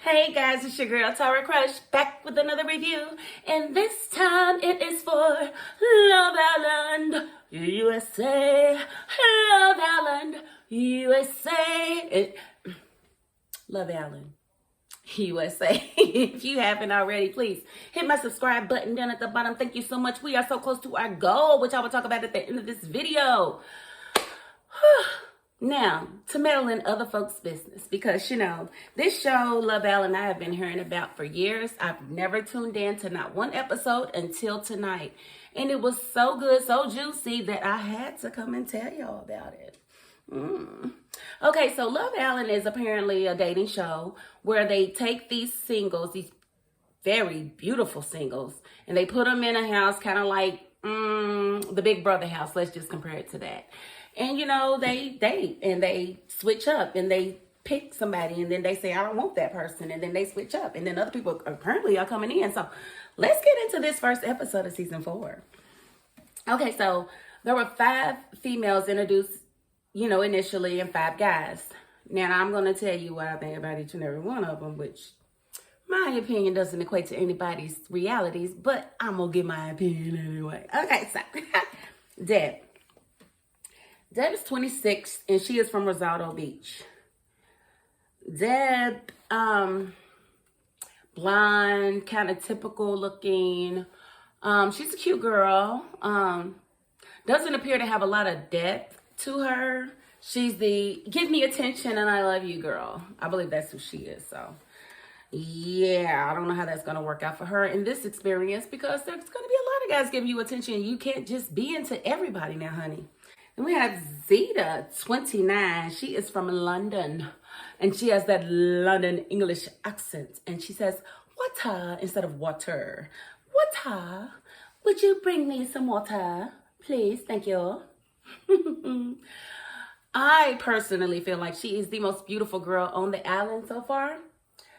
Hey guys, it's your girl Tara Crush back with another review, and this time it is for Love Island USA. Love Island USA. Love Island USA. If you haven't already, please hit my subscribe button down at the bottom. Thank you so much. We are so close to our goal, which I will talk about at the end of this video. Now, to meddle in other folks' business, because, this show, Love Island, I have been hearing about for years. I've never tuned in to not one episode until tonight. And it was so good, so juicy, that I had to come and tell y'all about it. Okay, so Love Island is apparently a dating show where they take these singles, these very beautiful singles, and they put them in a house kind of like the Big Brother house. Let's just compare it to that. And, they date and they switch up and they pick somebody and then they say, I don't want that person. And then they switch up and then other people apparently are coming in. So let's get into this first episode of season 4. Okay, so there were 5 females introduced, initially, and 5 guys. Now, I'm going to tell you what I think about each and every one of them, which my opinion doesn't equate to anybody's realities, but I'm going to give my opinion anyway. Okay, so Deb. Deb is 26 and she is from Rosado Beach. Deb, blonde, kind of typical looking. She's a cute girl. Doesn't appear to have a lot of depth to her. She's the give me attention and I love you girl. I believe that's who she is. So yeah, I don't know how that's going to work out for her in this experience, because there's going to be a lot of guys giving you attention. You can't just be into everybody now, honey. And we have Zeta, 29. She is from London. And she has that London English accent. And she says, water instead of water. Water. Would you bring me some water? Please. Thank you. I personally feel like she is the most beautiful girl on the island so far.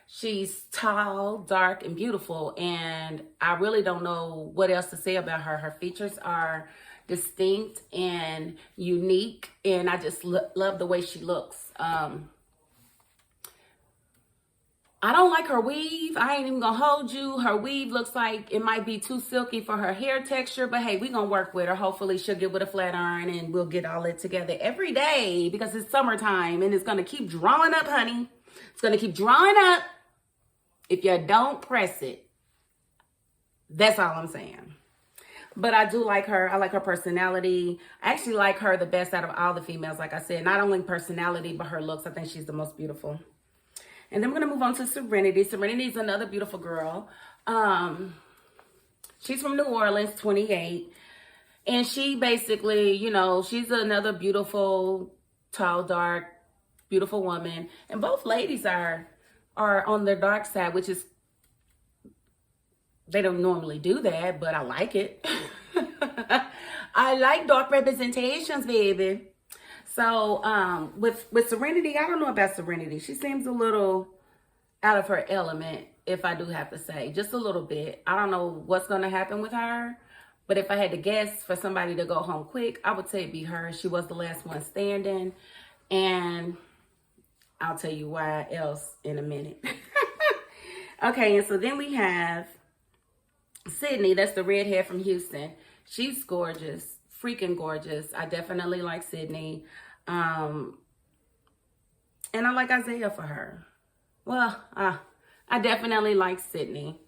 She's tall, dark, and beautiful. And I really don't know what else to say about her. Her features are distinct and unique, and I just love the way she looks. I don't like her weave. I ain't even gonna hold you. Her weave looks like it might be too silky for her hair texture, but hey, we gonna work with her. Hopefully she'll get with a flat iron and we'll get all it together every day, because it's summertime and it's gonna keep drawing up, honey. It's gonna keep drawing up if you don't press it. That's all I'm saying. But I do like her. I like her personality. I actually like her the best out of all the females, like I said. Not only personality, but her looks. I think she's the most beautiful. And then we're going to move on to Serenity. Serenity is another beautiful girl. She's from New Orleans, 28. And she basically, she's another beautiful, tall, dark, beautiful woman. And both ladies are on their dark side, which is, they don't normally do that, but I like it. I like dark representations, baby. So with Serenity, I don't know about Serenity. She seems a little out of her element, if I do have to say. Just a little bit. I don't know what's going to happen with her. But if I had to guess for somebody to go home quick, I would say it'd be her. She was the last one standing. And I'll tell you why else in a minute. Okay, and so then we have Sydney. That's the redhead from Houston. She's gorgeous, freaking gorgeous. I definitely like Sydney. And I like Isaiah for her. Well, I definitely like Sydney.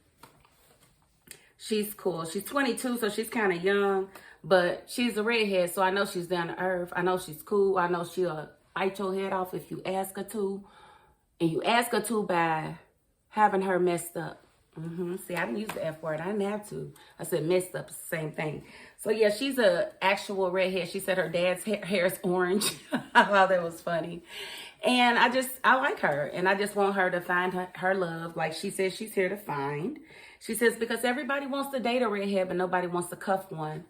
She's cool. She's 22, so she's kind of young, but she's a redhead, so I know she's down to earth. I know she's cool. I know she'll bite your head off if you ask her to. And you ask her to by having her messed up. See, I didn't use the F word. I didn't have to. I said messed up. It's the same thing. So, yeah, she's a actual redhead. She said her dad's hair is orange. I thought that was funny. And I like her. And I just want her to find her love, like she says she's here to find. She says, because everybody wants to date a redhead, but nobody wants to cuff one.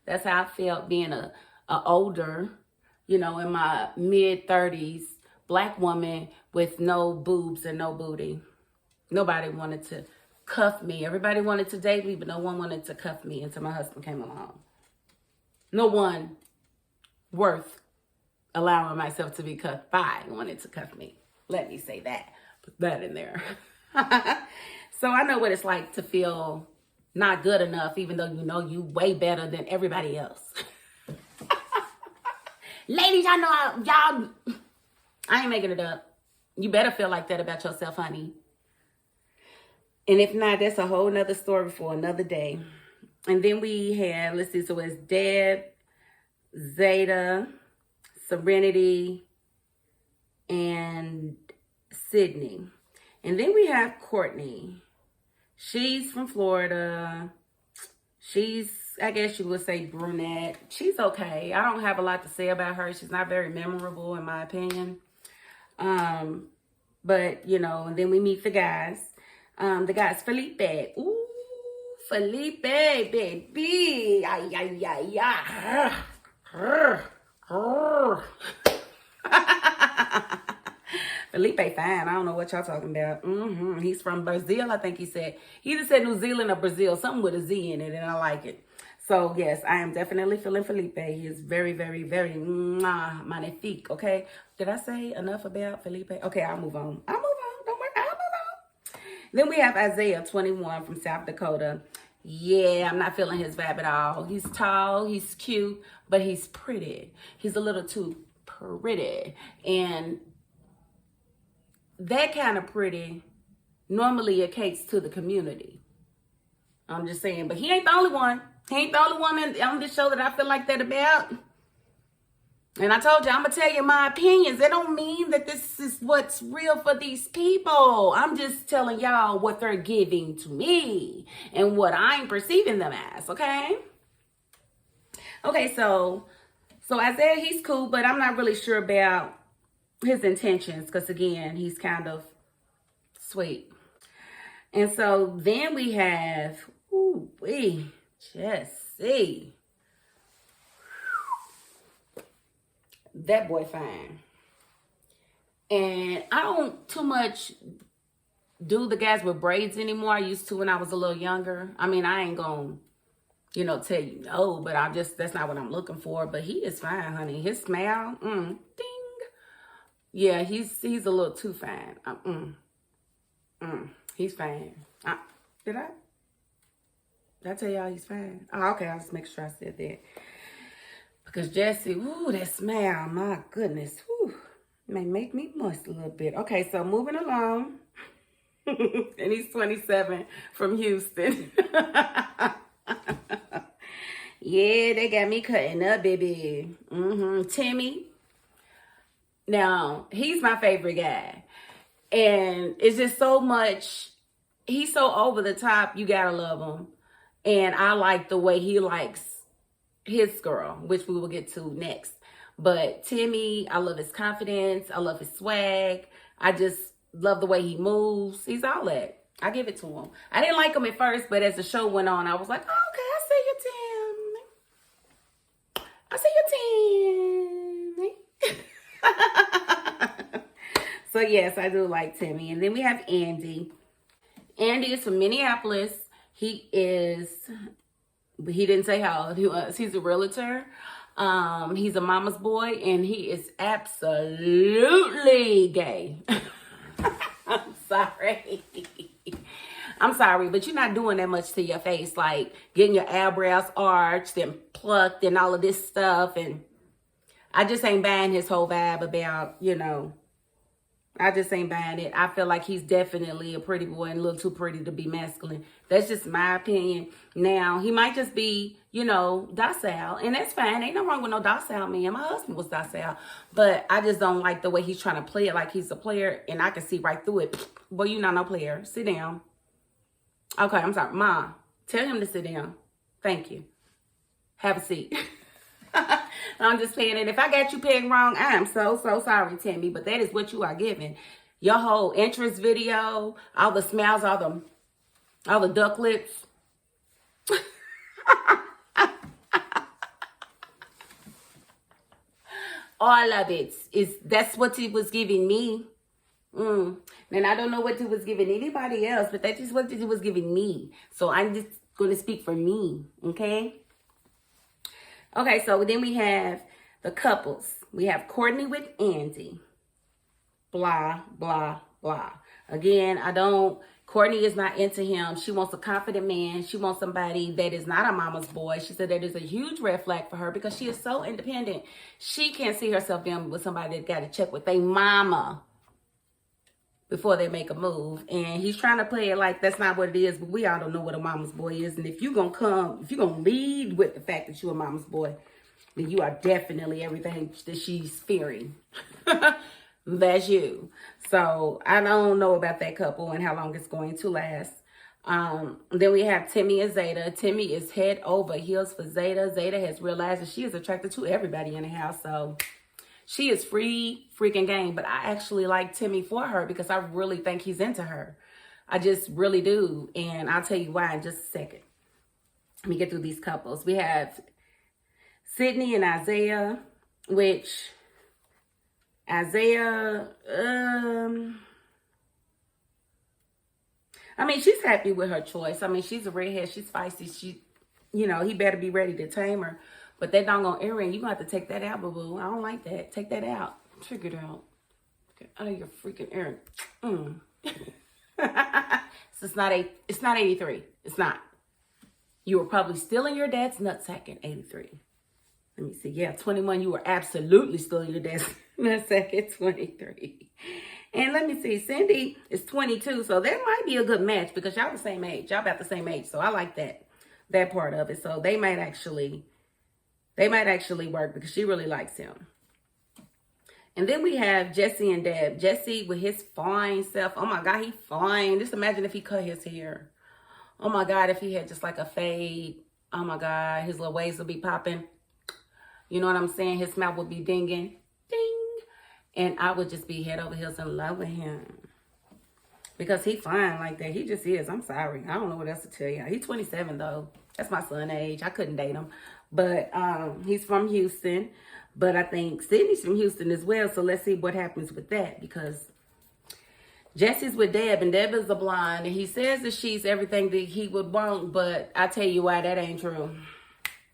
That's how I felt being a older, in my mid-30s, Black woman with no boobs and no booty. Nobody wanted to cuff me. Everybody wanted to date me, but no one wanted to cuff me until my husband came along. No one worth allowing myself to be cuffed by wanted to cuff me. Let me say that. that in there. So I know what it's like to feel not good enough, even though you know you way better than everybody else. Ladies, I know y'all, I ain't making it up. You better feel like that about yourself, honey. And if not, that's a whole nother story for another day. And then we have, let's see, so it's Deb, Zeta, Serenity, and Sydney. And then we have Courtney. She's from Florida. She's, I guess you would say, brunette. She's okay. I don't have a lot to say about her. She's not very memorable, in my opinion. But, you know, and then we meet the guys. The guy's Felipe. Ooh, Felipe, baby. Ay, ay, ay, ay. Felipe fine. I don't know what y'all talking about. He's from Brazil, I think he said. He either said New Zealand or Brazil. Something with a Z in it, and I like it. So, yes, I am definitely feeling Felipe. He is very, very, very magnifique, okay? Did I say enough about Felipe? Okay, I'll move on. Don't worry, I'll move on. Then we have Isaiah, 21, from South Dakota. Yeah, I'm not feeling his vibe at all. He's tall, he's cute, but he's pretty. He's a little too pretty. And that kind of pretty normally equates to the community. I'm just saying, but he ain't the only one. He ain't the only one on this show that I feel like that about. And I told you, I'm going to tell you my opinions. That don't mean that this is what's real for these people. I'm just telling y'all what they're giving to me and what I'm perceiving them as, okay? Okay, so Isaiah, he's cool, but I'm not really sure about his intentions because, again, he's kind of sweet. And so then we have, Jesse. That boy fine. And I don't too much do the guys with braids anymore. I used to when I was a little younger. I mean, I ain't gonna, tell you no, but that's not what I'm looking for. But he is fine, honey. His smile, ding. Yeah, he's a little too fine. He's fine. Did I tell y'all he's fine? Oh, okay, I'll just make sure I said that. Because Jesse, that smile, my goodness, may make me moist a little bit. Okay, so moving along. And he's 27 from Houston. Yeah, they got me cutting up, baby. Timmy. Now, he's my favorite guy. And it's just so much, he's so over the top, you gotta love him. And I like the way he likes his girl, which we will get to next. But Timmy, I love his confidence. I love his swag. I just love the way he moves. He's all that. I give it to him. I didn't like him at first, but as the show went on, I was like, oh, okay, I see you, Tim. So, yes, I do like Timmy. And then we have Andy. Andy is from Minneapolis. He didn't say how old he was. He's a realtor. He's a mama's boy, and he is absolutely gay. I'm sorry, but you're not doing that much to your face, like getting your eyebrows arched and plucked and all of this stuff. And I just ain't buying his whole vibe about, I just ain't buying it. I feel like he's definitely a pretty boy and a little too pretty to be masculine. That's just my opinion. Now, he might just be, docile. And that's fine. Ain't no wrong with no docile man. My husband was docile. But I just don't like the way he's trying to play it like he's a player. And I can see right through it. Boy, you're not no player. Sit down. Okay, I'm sorry. Ma, tell him to sit down. Thank you. Have a seat. I'm just saying, and if I got you pegged wrong, I am so sorry, Timmy, but that is what you are giving. Your whole entrance video, all the smiles, all the duck lips. All of it that's what he was giving me. And I don't know what he was giving anybody else, but that's just what he was giving me. So I'm just going to speak for me, okay? Okay, so then we have the couples. We have Courtney with Andy. Blah, blah, blah. Again, Courtney is not into him. She wants a confident man. She wants somebody that is not a mama's boy. She said that is a huge red flag for her because she is so independent. She can't see herself being with somebody that got to check with their mama before they make a move. And he's trying to play it like that's not what it is, but we all don't know what a mama's boy is. And if you're going to lead with the fact that you're a mama's boy, then you are definitely everything that she's fearing. That's you. So I don't know about that couple and how long it's going to last. Then we have Timmy and Zeta. Timmy is head over heels for Zeta. Zeta has realized that she is attracted to everybody in the house. So she is free freaking game. But I actually like Timmy for her because I really think he's into her. I just really do. And I'll tell you why in just a second. Let me get through these couples. We have Sydney and Isaiah, which Isaiah, I mean, she's happy with her choice. I mean, she's a redhead. She's feisty. He better be ready to tame her. But that doggone earring, you're going to have to take that out, boo-boo. I don't like that. Take that out. Take it out. Get out of your freaking earring. So it's not 83. It's not. You were probably still in your dad's nutsack in 83. Let me see. Yeah, 21, you were absolutely still in your dad's nutsack at 23. And let me see. Cindy is 22, so that might be a good match because y'all the same age. Y'all about the same age, so I like that part of it. So they might actually work because she really likes him. And then we have Jesse and Deb. Jesse with his fine self. Oh my God, he fine. Just imagine if he cut his hair. Oh my God, if he had just like a fade. Oh my God, his little waves would be popping. You know what I'm saying? His mouth would be dinging. Ding. And I would just be head over heels in love with him. Because he fine like that. He just is. I'm sorry. I don't know what else to tell you. He's 27 though. That's my son age. I couldn't date him. But he's from Houston. But I think Sydney's from Houston as well. So let's see what happens with that. Because Jesse's with Deb. And Deb is a blonde. And he says that she's everything that he would want. But I tell you why that ain't true.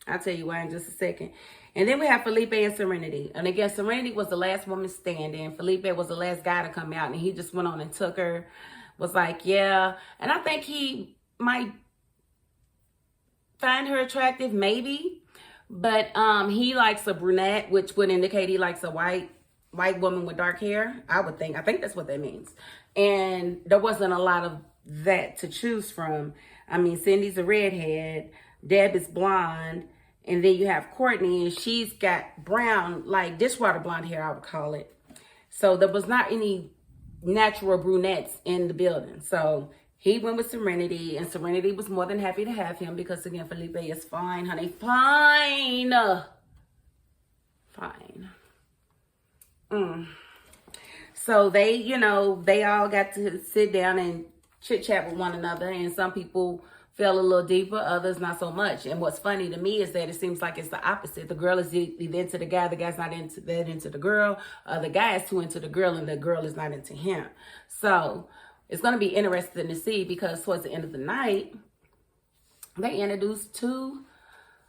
I'll tell you why in just a second. And then we have Felipe and Serenity. And again, Serenity was the last woman standing. Felipe was the last guy to come out. And he just went on and took her. Was like, yeah. And I think he might find her attractive, maybe. But he likes a brunette, which would indicate he likes a white woman with dark hair. I think that's what that means. And there wasn't a lot of that to choose from. I mean, Cindy's a redhead. Deb is blonde. And then you have Courtney, and she's got brown, like dishwater blonde hair, I would call it. So there was not any natural brunettes in the building. So he went with Serenity, and Serenity was more than happy to have him because, again, Felipe is fine, honey. Fine. Fine. So they all got to sit down and chit-chat with one another, and some people fell a little deeper, others not so much. And what's funny to me is that it seems like it's the opposite. The girl is either into the guy, the guy's not into the girl, the guy is too into the girl, and the girl is not into him. So it's going to be interesting to see because towards the end of the night, they introduced two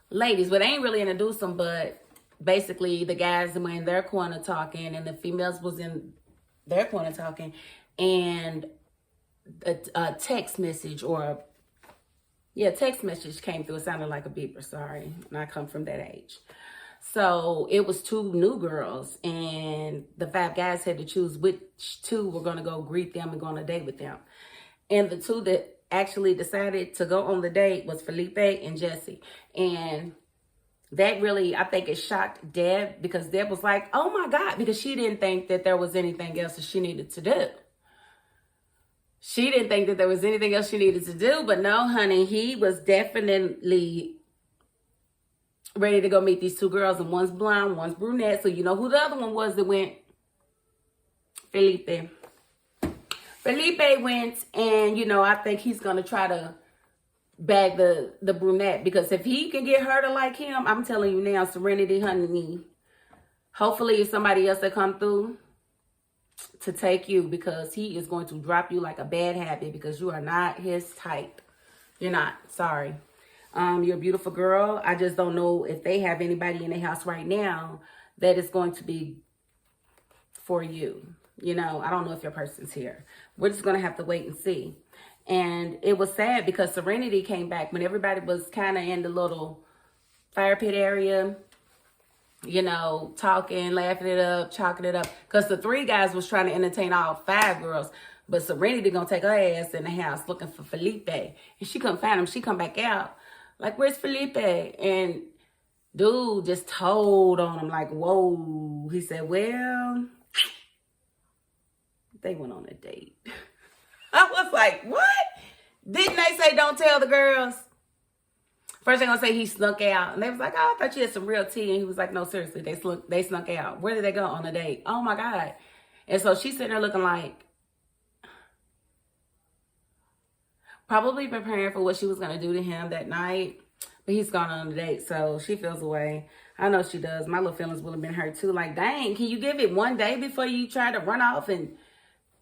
ladies. But they ain't really introduced them, but basically the guys were in their corner talking, and the females was in their corner talking, and a text message text message came through. It sounded like a beeper, sorry. And I come from that age. So it was two new girls, and the five guys had to choose which two were going to go greet them and go on a date with them. And the two that actually decided to go on the date was Felipe and Jesse. And that really, I think it shocked Deb because Deb was like, oh my God, because she didn't think that there was anything else that she needed to do. She didn't think that there was anything else she needed to do, but no, honey, he was definitely ready to go meet these two girls, and one's blonde, one's brunette. So you know who the other one was that went? Felipe. Felipe went, and I think he's gonna try to bag the brunette because if he can get her to like him, I'm telling you now, Serenity, honey, hopefully it's somebody else that come through to take you because he is going to drop you like a bad habit because you are not his type. You're not. Sorry. You're a beautiful girl. I just don't know if they have anybody in the house right now that is going to be for you. You know, I don't know if your person's here. We're just going to have to wait and see. And it was sad because Serenity came back when everybody was kind of in the little fire pit area, you know, talking, laughing it up, chalking it up. Because the 3 guys was trying to entertain all 5 girls. But Serenity going to take her ass in the house looking for Felipe. And she couldn't find him. She come back out. Like, where's Felipe? And dude just told on him like, whoa. He said, well, they went on a date. I was like, what? Didn't they say don't tell the girls? First they're going to say he snuck out. And they was like, oh, I thought you had some real tea. And he was like, no, seriously, they snuck out. Where did they go on a date? Oh, my God. And so she's sitting there looking like, probably preparing for what she was going to do to him that night. But he's gone on a date, so she feels away. I know she does. My little feelings would have been hurt, too. Like, dang, can you give it one day before you try to run off and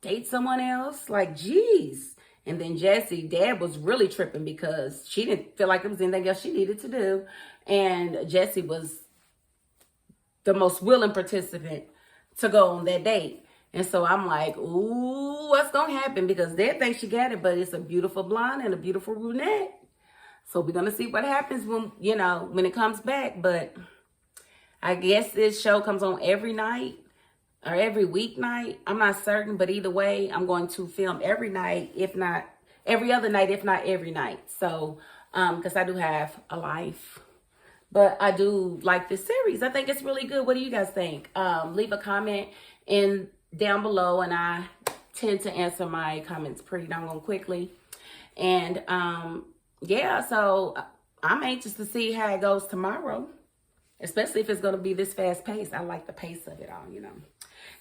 date someone else? Like, geez. And then Jessie, Dad was really tripping because she didn't feel like there was anything else she needed to do. And Jessie was the most willing participant to go on that date. And so I'm like, ooh, what's going to happen? Because Dad thinks she got it, but it's a beautiful blonde and a beautiful brunette. So we're going to see what happens when, you know, when it comes back. But I guess this show comes on every night or every weeknight. I'm not certain, but either way, I'm going to film every night, if not every other night, if not every night. So, because I do have a life. But I do like this series. I think it's really good. What do you guys think? Leave a comment down below, and I tend to answer my comments pretty doggone quickly. And yeah, so I'm anxious to see how it goes tomorrow, especially if it's going to be this fast paced. I like the pace of it all, you know.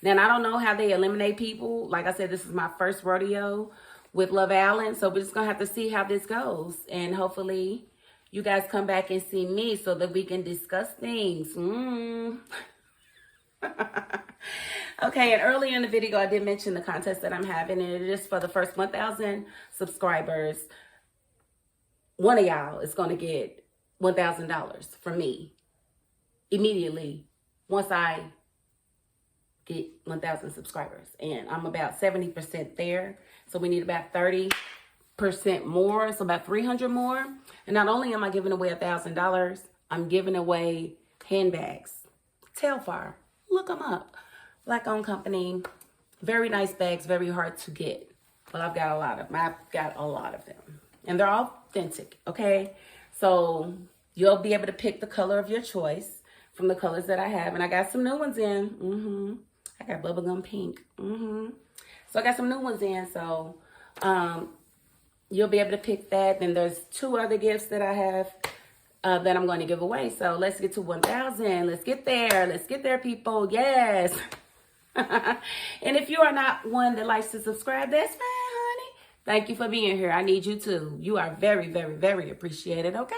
Then I don't know how they eliminate people. Like I said, this is my first rodeo with Love Island, so we're just going to have to see how this goes. And hopefully you guys come back and see me so that we can discuss things. Okay, and earlier in the video, I did mention the contest that I'm having, and it is for the first 1,000 subscribers. One of y'all is going to get $1,000 from me immediately once I get 1,000 subscribers. And I'm about 70% there. So we need about 30% more. So about 300 more. And not only am I giving away $1,000, I'm giving away handbags. Tailfire. Look them up. Black-owned company. Very nice bags. Very hard to get. Well, I've got a lot of them. I've got a lot of them. And they're all authentic, okay? So you'll be able to pick the color of your choice from the colors that I have. And I got some new ones in. I got bubblegum pink. So I got some new ones in. So you'll be able to pick that. Then there's 2 other gifts that I have that I'm going to give away. So let's get to 1,000. Let's get there. Let's get there, people. Yes. And if you are not one that likes to subscribe, that's fine, honey. Thank you for being here. I need you too. You are very, very, very appreciated, okay?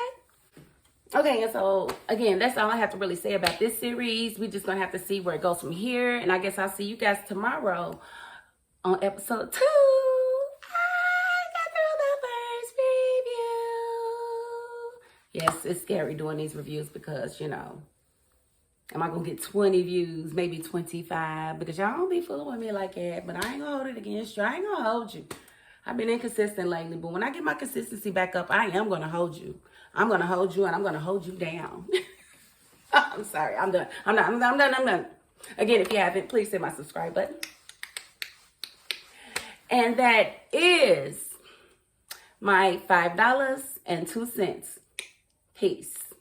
Okay, and so, again, that's all I have to really say about this series. We're just going to have to see where it goes from here. And I guess I'll see you guys tomorrow on episode 2. I got through the first review. Yes, it's scary doing these reviews because, you know, am I going to get 20 views, maybe 25? Because y'all don't be fooling with me like that. But I ain't going to hold it against you. I ain't going to hold you. I've been inconsistent lately. But when I get my consistency back up, I am going to hold you. I'm going to hold you and I'm going to hold you down. I'm sorry. I'm done. I'm done. Again, if you haven't, please hit my subscribe button. And that is my $5.02. Peace.